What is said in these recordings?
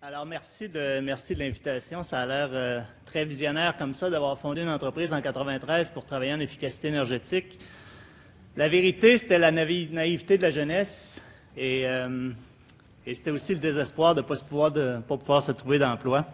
Alors, merci de l'invitation. Ça a l'air très visionnaire comme ça d'avoir fondé une entreprise en 93 pour travailler en efficacité énergétique. La vérité, c'était la naïveté de la jeunesse et c'était aussi le désespoir de ne pas pouvoir se trouver d'emploi.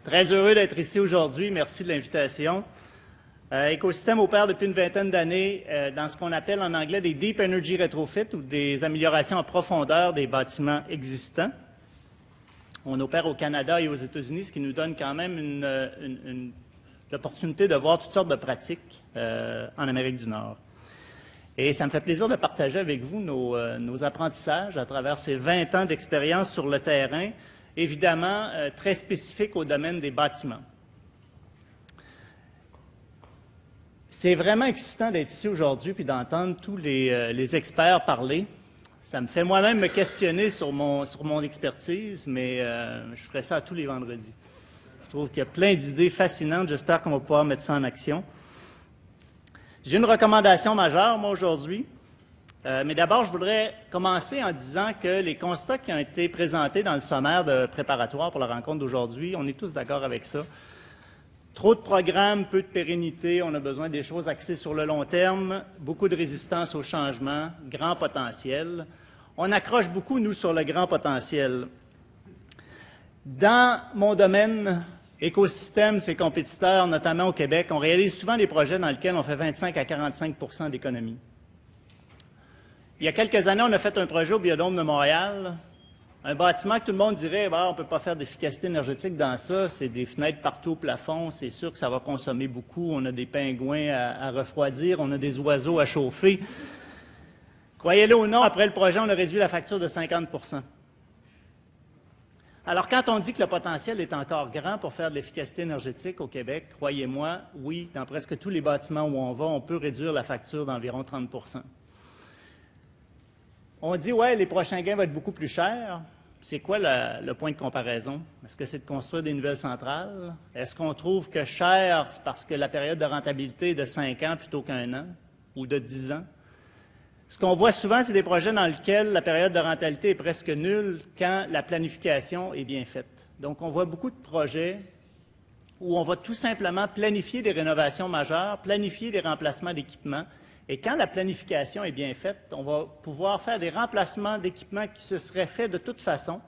Très heureux d'être ici aujourd'hui. Merci de l'invitation. Écosystème opère depuis une vingtaine d'années dans ce qu'on appelle en anglais des Deep Energy Retrofit ou des améliorations en profondeur des bâtiments existants. On opère au Canada et aux États-Unis, ce qui nous donne quand même l'opportunité de voir toutes sortes de pratiques en Amérique du Nord. Et ça me fait plaisir de partager avec vous nos apprentissages à travers ces 20 ans d'expérience sur le terrain, évidemment très spécifiques au domaine des bâtiments. C'est vraiment excitant d'être ici aujourd'hui puis d'entendre tous les experts parler. Ça me fait moi-même me questionner sur mon expertise, mais je ferai ça tous les vendredis. Je trouve qu'il y a plein d'idées fascinantes. J'espère qu'on va pouvoir mettre ça en action. J'ai une recommandation majeure, moi, aujourd'hui. Mais d'abord, je voudrais commencer en disant que les constats qui ont été présentés dans le sommaire de préparatoire pour la rencontre d'aujourd'hui, on est tous d'accord avec ça. Trop de programmes, peu de pérennité, on a besoin des choses axées sur le long terme, beaucoup de résistance au changement, grand potentiel. On accroche beaucoup, nous, sur le grand potentiel. Dans mon domaine, écosystème, ses compétiteurs, notamment au Québec, on réalise souvent des projets dans lesquels on fait 25 à 45 % d'économie. Il y a quelques années, on a fait un projet au Biodôme de Montréal. Un bâtiment que tout le monde dirait, on ne peut pas faire d'efficacité énergétique dans ça, c'est des fenêtres partout au plafond, c'est sûr que ça va consommer beaucoup, on a des pingouins à refroidir, on a des oiseaux à chauffer. Croyez-le ou non, après le projet, on a réduit la facture de 50 %. Alors, quand on dit que le potentiel est encore grand pour faire de l'efficacité énergétique au Québec, croyez-moi, oui, dans presque tous les bâtiments où on va, on peut réduire la facture d'environ 30 %. On dit, ouais, les prochains gains vont être beaucoup plus chers. C'est quoi le point de comparaison? Est-ce que c'est de construire des nouvelles centrales? Est-ce qu'on trouve que cher, c'est parce que la période de rentabilité est de 5 ans plutôt qu'1 an ou de 10 ans? Ce qu'on voit souvent, c'est des projets dans lesquels la période de rentabilité est presque nulle quand la planification est bien faite. Donc, on voit beaucoup de projets où on va tout simplement planifier des rénovations majeures, planifier des remplacements d'équipements. Et quand la planification est bien faite, on va pouvoir faire des remplacements d'équipements qui se seraient faits de toute façon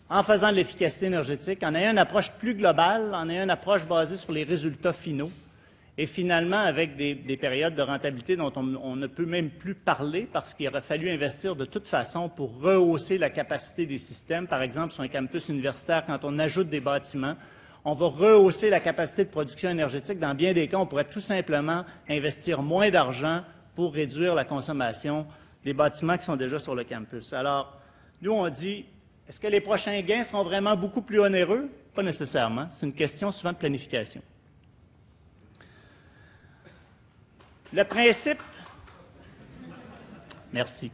en faisant de l'efficacité énergétique, en ayant une approche plus globale, en ayant une approche basée sur les résultats finaux et finalement avec des périodes de rentabilité dont on ne peut même plus parler parce qu'il aurait fallu investir de toute façon pour rehausser la capacité des systèmes. Par exemple, sur un campus universitaire, quand on ajoute des bâtiments, on va rehausser la capacité de production énergétique. Dans bien des cas, on pourrait tout simplement investir moins d'argent pour réduire la consommation des bâtiments qui sont déjà sur le campus. Alors, nous, on dit, est-ce que les prochains gains seront vraiment beaucoup plus onéreux? Pas nécessairement. C'est une question souvent de planification. Le principe... Merci.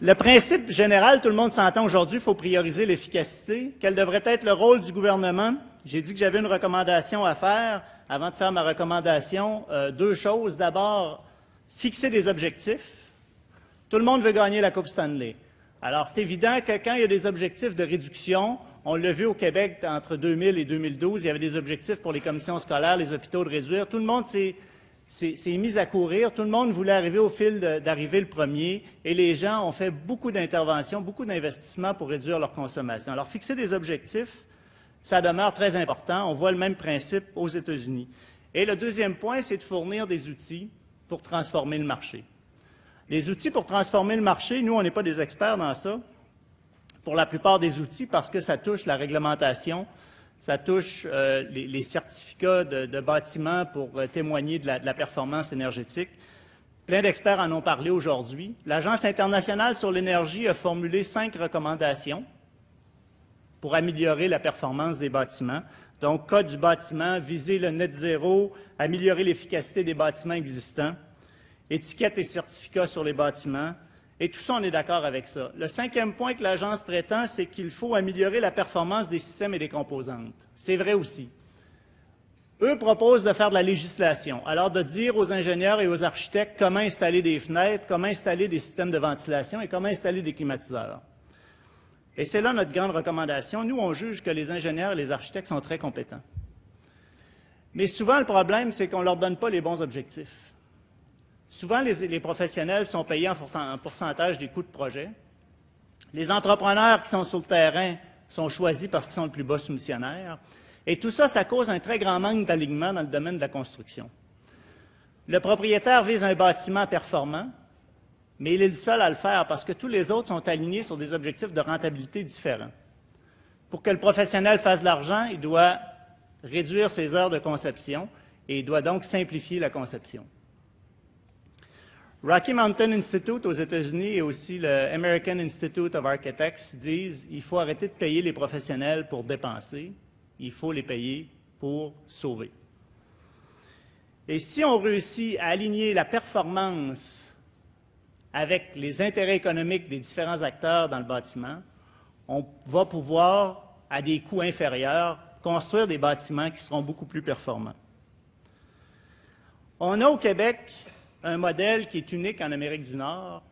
Le principe général, tout le monde s'entend aujourd'hui, il faut prioriser l'efficacité. Quel devrait être le rôle du gouvernement? J'ai dit que j'avais une recommandation à faire. Avant de faire ma recommandation, deux choses. D'abord, fixer des objectifs. Tout le monde veut gagner la Coupe Stanley. Alors, c'est évident que quand il y a des objectifs de réduction, on l'a vu au Québec entre 2000 et 2012, il y avait des objectifs pour les commissions scolaires, les hôpitaux de réduire. Tout le monde s'est mis à courir. Tout le monde voulait arriver au fil d'arriver le premier. Et les gens ont fait beaucoup d'interventions, beaucoup d'investissements pour réduire leur consommation. Alors, fixer des objectifs, ça demeure très important. On voit le même principe aux États-Unis. Et le deuxième point, c'est de fournir des outils pour transformer le marché. Les outils pour transformer le marché, nous, on n'est pas des experts dans ça, pour la plupart des outils, parce que ça touche la réglementation, ça touche les certificats de bâtiments pour témoigner de la performance énergétique. Plein d'experts en ont parlé aujourd'hui. L'Agence internationale sur l'énergie a formulé 5 recommandations pour améliorer la performance des bâtiments. Donc, code du bâtiment, viser le net zéro, améliorer l'efficacité des bâtiments existants, étiquettes et certificats sur les bâtiments. Et tout ça, on est d'accord avec ça. Le 5e point que l'Agence prétend, c'est qu'il faut améliorer la performance des systèmes et des composantes. C'est vrai aussi. Eux proposent de faire de la législation, alors de dire aux ingénieurs et aux architectes comment installer des fenêtres, comment installer des systèmes de ventilation et comment installer des climatiseurs. Et c'est là notre grande recommandation. Nous, on juge que les ingénieurs et les architectes sont très compétents. Mais souvent, le problème, c'est qu'on ne leur donne pas les bons objectifs. Souvent, les professionnels sont payés en pourcentage des coûts de projet. Les entrepreneurs qui sont sur le terrain sont choisis parce qu'ils sont le plus bas soumissionnaire. Et tout ça, ça cause un très grand manque d'alignement dans le domaine de la construction. Le propriétaire vise un bâtiment performant, mais il est le seul à le faire parce que tous les autres sont alignés sur des objectifs de rentabilité différents. Pour que le professionnel fasse de l'argent, il doit réduire ses heures de conception et il doit donc simplifier la conception. Rocky Mountain Institute aux États-Unis et aussi le American Institute of Architects disent qu'il faut arrêter de payer les professionnels pour dépenser, il faut les payer pour sauver. Et si on réussit à aligner la performance avec les intérêts économiques des différents acteurs dans le bâtiment, on va pouvoir, à des coûts inférieurs, construire des bâtiments qui seront beaucoup plus performants. On a au Québec un modèle qui est unique en Amérique du Nord,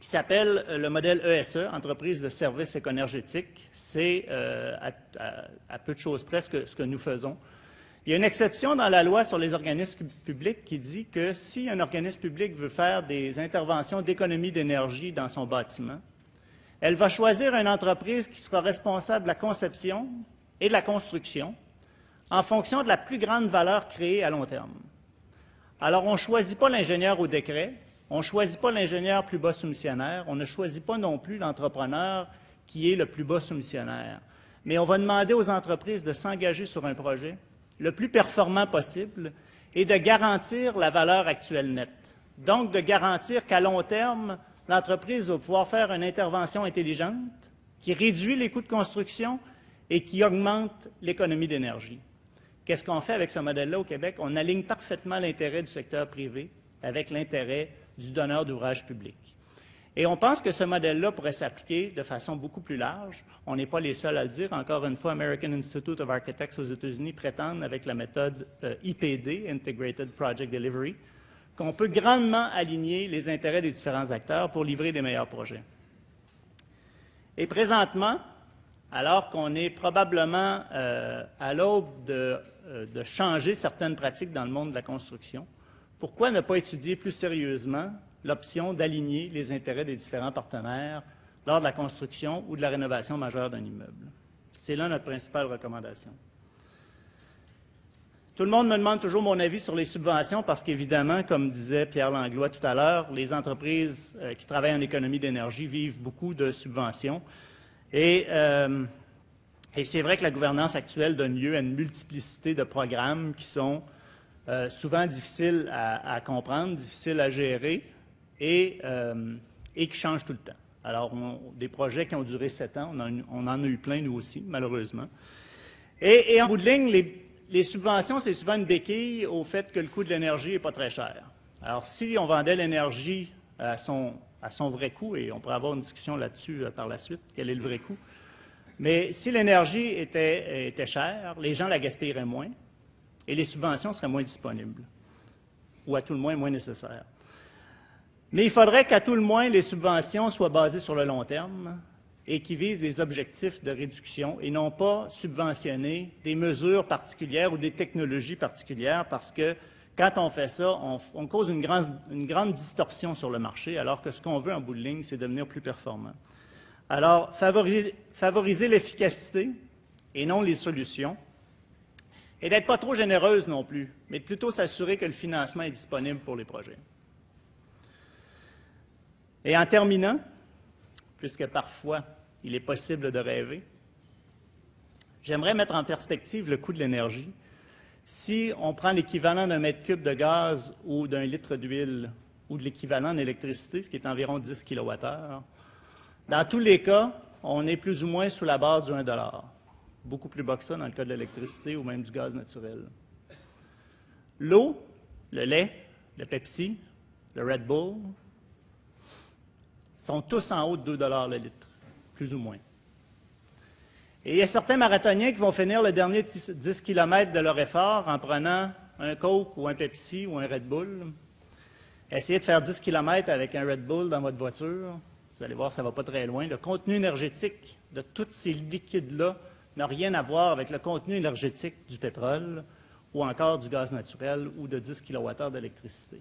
qui s'appelle le modèle ESE, Entreprise de services écoénergétiques. C'est à peu de choses près ce que nous faisons. Il y a une exception dans la loi sur les organismes publics qui dit que si un organisme public veut faire des interventions d'économie d'énergie dans son bâtiment, elle va choisir une entreprise qui sera responsable de la conception et de la construction en fonction de la plus grande valeur créée à long terme. Alors, on ne choisit pas l'ingénieur au décret, on ne choisit pas l'ingénieur plus bas soumissionnaire, on ne choisit pas non plus l'entrepreneur qui est le plus bas soumissionnaire. Mais on va demander aux entreprises de s'engager sur un projet le plus performant possible et de garantir la valeur actuelle nette. Donc, de garantir qu'à long terme, l'entreprise va pouvoir faire une intervention intelligente qui réduit les coûts de construction et qui augmente l'économie d'énergie. Qu'est-ce qu'on fait avec ce modèle-là au Québec? On aligne parfaitement l'intérêt du secteur privé avec l'intérêt du donneur d'ouvrage public. Et on pense que ce modèle-là pourrait s'appliquer de façon beaucoup plus large. On n'est pas les seuls à le dire. Encore une fois, American Institute of Architects aux États-Unis prétendent, avec la méthode IPD, Integrated Project Delivery, qu'on peut grandement aligner les intérêts des différents acteurs pour livrer des meilleurs projets. Et présentement, alors qu'on est probablement à l'aube de changer certaines pratiques dans le monde de la construction, pourquoi ne pas étudier plus sérieusement l'option d'aligner les intérêts des différents partenaires lors de la construction ou de la rénovation majeure d'un immeuble? C'est là notre principale recommandation. Tout le monde me demande toujours mon avis sur les subventions parce qu'évidemment, comme disait Pierre Langlois tout à l'heure, les entreprises qui travaillent en économie d'énergie vivent beaucoup de subventions. Et c'est vrai que la gouvernance actuelle donne lieu à une multiplicité de programmes qui sont souvent difficiles à comprendre, difficiles à gérer et qui changent tout le temps. Alors, des projets qui ont duré 7 ans, on en a eu plein nous aussi, malheureusement. Et en bout de ligne, les subventions, c'est souvent une béquille au fait que le coût de l'énergie n'est pas très cher. Alors, si on vendait l'énergie à son vrai coût, et on pourrait avoir une discussion là-dessus par la suite, quel est le vrai coût, mais si l'énergie était chère, les gens la gaspilleraient moins et les subventions seraient moins disponibles, ou à tout le moins moins nécessaires. Mais il faudrait qu'à tout le moins, les subventions soient basées sur le long terme et qui visent des objectifs de réduction et non pas subventionner des mesures particulières ou des technologies particulières parce que quand on fait ça, on cause une grande distorsion sur le marché alors que ce qu'on veut en bout de ligne, c'est devenir plus performant. Alors, favoriser l'efficacité et non les solutions et d'être pas trop généreuse non plus, mais de plutôt s'assurer que le financement est disponible pour les projets. Et en terminant, puisque parfois il est possible de rêver, j'aimerais mettre en perspective le coût de l'énergie. Si on prend l'équivalent d'un mètre cube de gaz ou d'un litre d'huile ou de l'équivalent en électricité, ce qui est environ 10 kWh, dans tous les cas, on est plus ou moins sous la barre du 1 $. Beaucoup plus bas que ça dans le cas de l'électricité ou même du gaz naturel. L'eau, le lait, le Pepsi, le Red Bull sont tous en haut de 2 $ le litre, plus ou moins. Et il y a certains marathoniens qui vont finir le dernier 10 km de leur effort en prenant un Coke ou un Pepsi ou un Red Bull. Essayez de faire 10 km avec un Red Bull dans votre voiture. Vous allez voir, ça ne va pas très loin. Le contenu énergétique de tous ces liquides-là n'a rien à voir avec le contenu énergétique du pétrole ou encore du gaz naturel ou de 10 kWh d'électricité.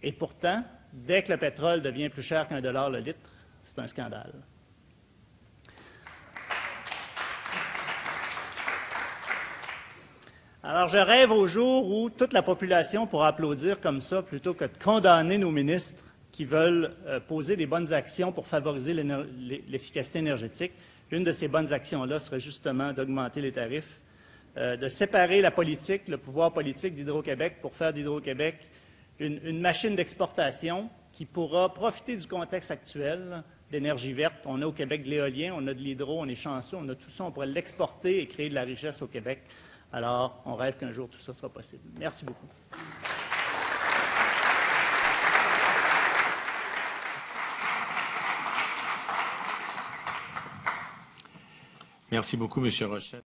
Et pourtant, dès que le pétrole devient plus cher qu'1 $ le litre, c'est un scandale. Alors, je rêve au jour où toute la population pourra applaudir comme ça plutôt que de condamner nos ministres qui veulent poser des bonnes actions pour favoriser l'efficacité énergétique. Une de ces bonnes actions-là serait justement d'augmenter les tarifs, de séparer la politique, le pouvoir politique d'Hydro-Québec pour faire d'Hydro-Québec une machine d'exportation qui pourra profiter du contexte actuel d'énergie verte. On a au Québec de l'éolien, on a de l'hydro, on est chanceux, on a tout ça, on pourrait l'exporter et créer de la richesse au Québec. Alors, on rêve qu'un jour tout ça sera possible. Merci beaucoup. Merci beaucoup, M. Rochette.